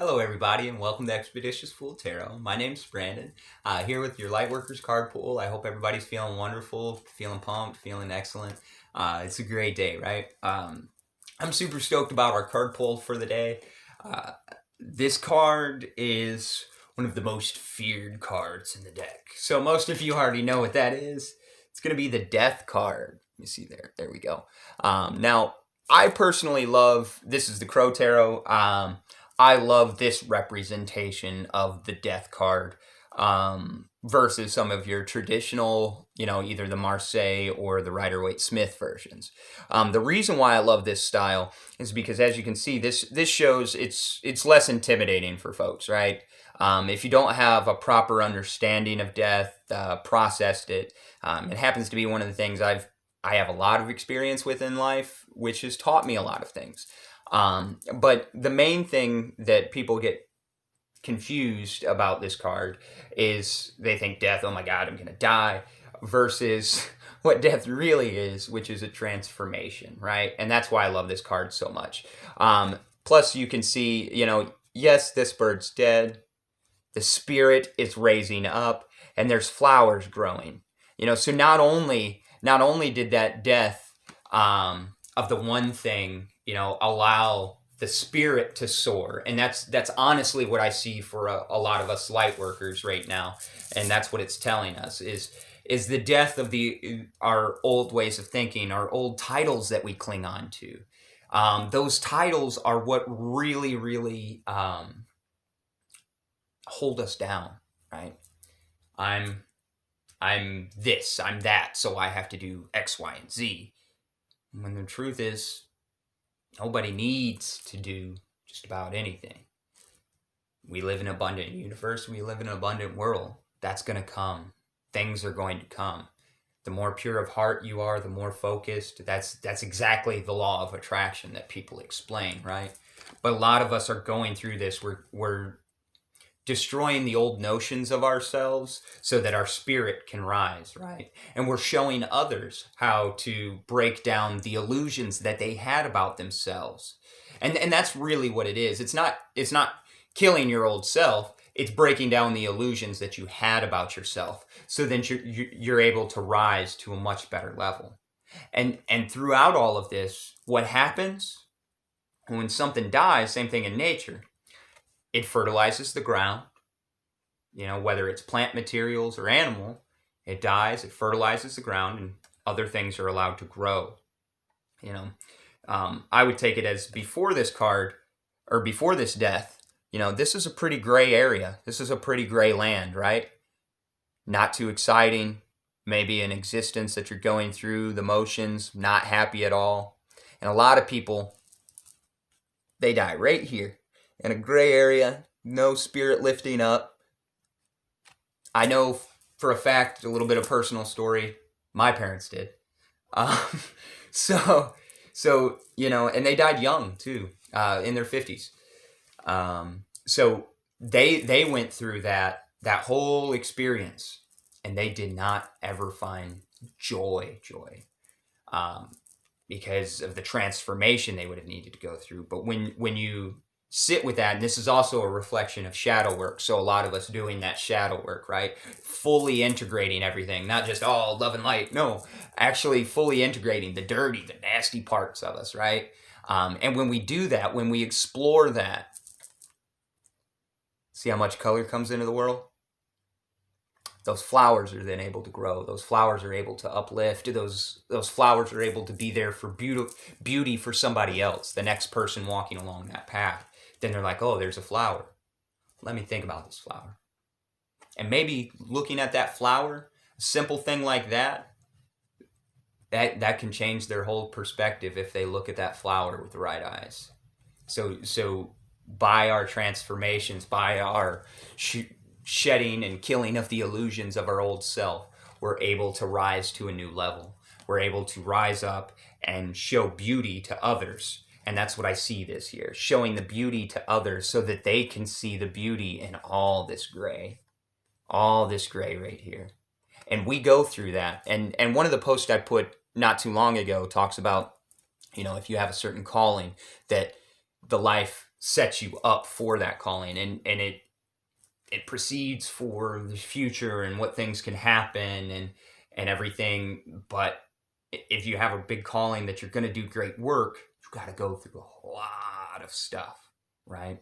Hello, everybody, and welcome to Expeditious Fool Tarot. My name's Brandon, here with your Lightworkers card pool. I hope everybody's feeling wonderful, feeling pumped, feeling excellent. It's a great day, right? I'm super stoked about our card pull for the day. This card is one of the most feared cards in the deck. So most of you already know what that is. It's going to be the Death card. Let me see there. There we go. Now, I personally love, this is the Crow Tarot. I love this representation of the Death card versus some of your traditional, either the Marseille or the Rider-Waite-Smith versions. The reason why I love this style is because, as you can see, this shows it's less intimidating for folks, right? If you don't have a proper understanding of death, processed it, it happens to be one of the things I have a lot of experience with in life, which has taught me a lot of things. But the main thing that people get confused about this card is they think death, oh my God, I'm going to die, versus what death really is, which is a transformation, right? And that's why I love this card so much. Plus, you can see, yes, this bird's dead. The spirit is raising up, and there's flowers growing. So not only did that death of the one thing, allow the spirit to soar. And that's honestly what I see for a lot of us light workers right now. And that's what it's telling us is the death of our old ways of thinking, our old titles that we cling on to. Those titles are what really, really hold us down, right? I'm this, I'm that, so I have to do X, Y, and Z. When the truth is, nobody needs to do just about anything. We live in an abundant universe. We live in an abundant world. That's going to come. Things are going to come. The more pure of heart you are, the more focused. That's exactly the law of attraction that people explain, right? But a lot of us are going through this. We're destroying the old notions of ourselves so that our spirit can rise, right? And we're showing others how to break down the illusions that they had about themselves. And that's really what it is. It's not killing your old self. It's breaking down the illusions that you had about yourself so then you're able to rise to a much better level. And throughout all of this, what happens when something dies, same thing in nature, it fertilizes the ground, whether it's plant materials or animal, it dies, it fertilizes the ground, and other things are allowed to grow. I would take it as before this card, or before this death, this is a pretty gray area. This is a pretty gray land, right? Not too exciting, maybe an existence that you're going through, the motions, not happy at all. And a lot of people, they die right here. In a gray area, no spirit lifting up. I know for a fact, a little bit of personal story, my parents did. So and they died young too, in their 50s. So they went through that whole experience, and they did not ever find joy, because of the transformation they would have needed to go through. But when you sit with that, and this is also a reflection of shadow work, so a lot of us doing that shadow work, right? Fully integrating everything, not just love and light, no, actually fully integrating the dirty, the nasty parts of us, right? And when we do that, when we explore that, see how much color comes into the world? Those flowers are then able to grow. Those flowers are able to uplift. Those flowers are able to be there for beauty for somebody else, the next person walking along that path. Then they're like, oh, there's a flower. Let me think about this flower. And maybe looking at that flower, a simple thing like that can change their whole perspective if they look at that flower with the right eyes. So by our transformations, by our shedding and killing of the illusions of our old self, we're able to rise to a new level. We're able to rise up and show beauty to others. And that's what I see this year, showing the beauty to others so that they can see the beauty in all this gray right here. And we go through that. And one of the posts I put not too long ago talks about, if you have a certain calling, that the life sets you up for that calling, and it proceeds for the future and what things can happen and everything. But if you have a big calling that you're going to do great work, you got to go through a lot of stuff, right?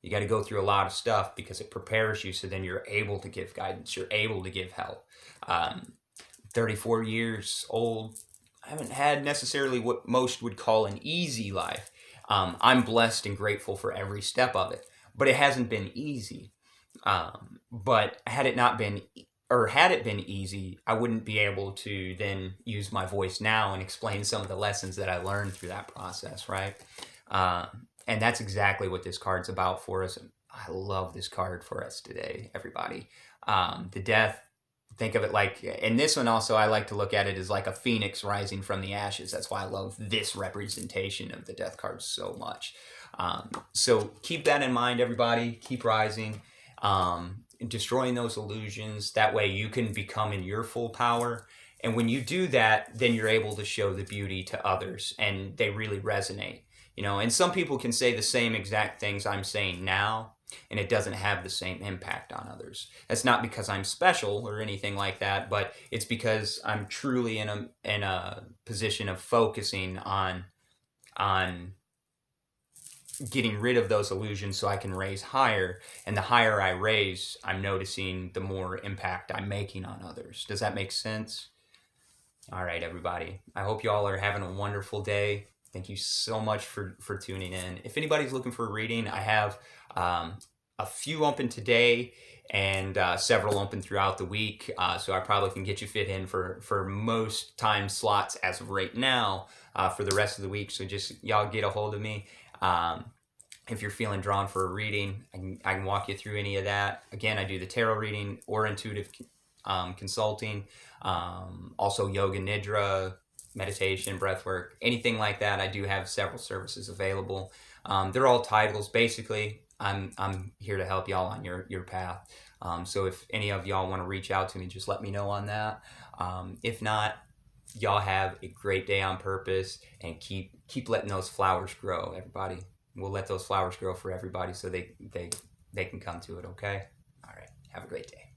You got to go through a lot of stuff because it prepares you, so then you're able to give guidance, you're able to give help. 34 years old, I haven't had necessarily what most would call an easy life. I'm blessed and grateful for every step of it, but it hasn't been easy. But had it been easy, I wouldn't be able to then use my voice now and explain some of the lessons that I learned through that process, right? And that's exactly what this card's about for us. I love this card for us today, everybody. The death, think of it like, and this one also, I like to look at it as like a phoenix rising from the ashes. That's why I love this representation of the death card so much. So keep that in mind, everybody. Keep rising, destroying those illusions. That way you can become in your full power. And when you do that, then you're able to show the beauty to others, and they really resonate. And some people can say the same exact things I'm saying now, and it doesn't have the same impact on others. That's not because I'm special or anything like that, but it's because I'm truly in a position of focusing on getting rid of those illusions so I can raise higher. And the higher I raise, I'm noticing the more impact I'm making on others. Does that make sense? All right, everybody. I hope you all are having a wonderful day. Thank you so much for tuning in. If anybody's looking for a reading, I have a few open today and several open throughout the week. So I probably can get you fit in for most time slots as of right now for the rest of the week. So just y'all get a hold of me. If you're feeling drawn for a reading, I can walk you through any of that. Again, I do the tarot reading or intuitive consulting, also yoga nidra, meditation, breathwork, anything like that. I do have several services available. They're all titles. Basically, I'm here to help y'all on your path. So if any of y'all want to reach out to me, just let me know on that. If not, y'all have a great day on purpose, and keep letting those flowers grow, everybody. We'll let those flowers grow for everybody so they can come to it, okay? All right. Have a great day.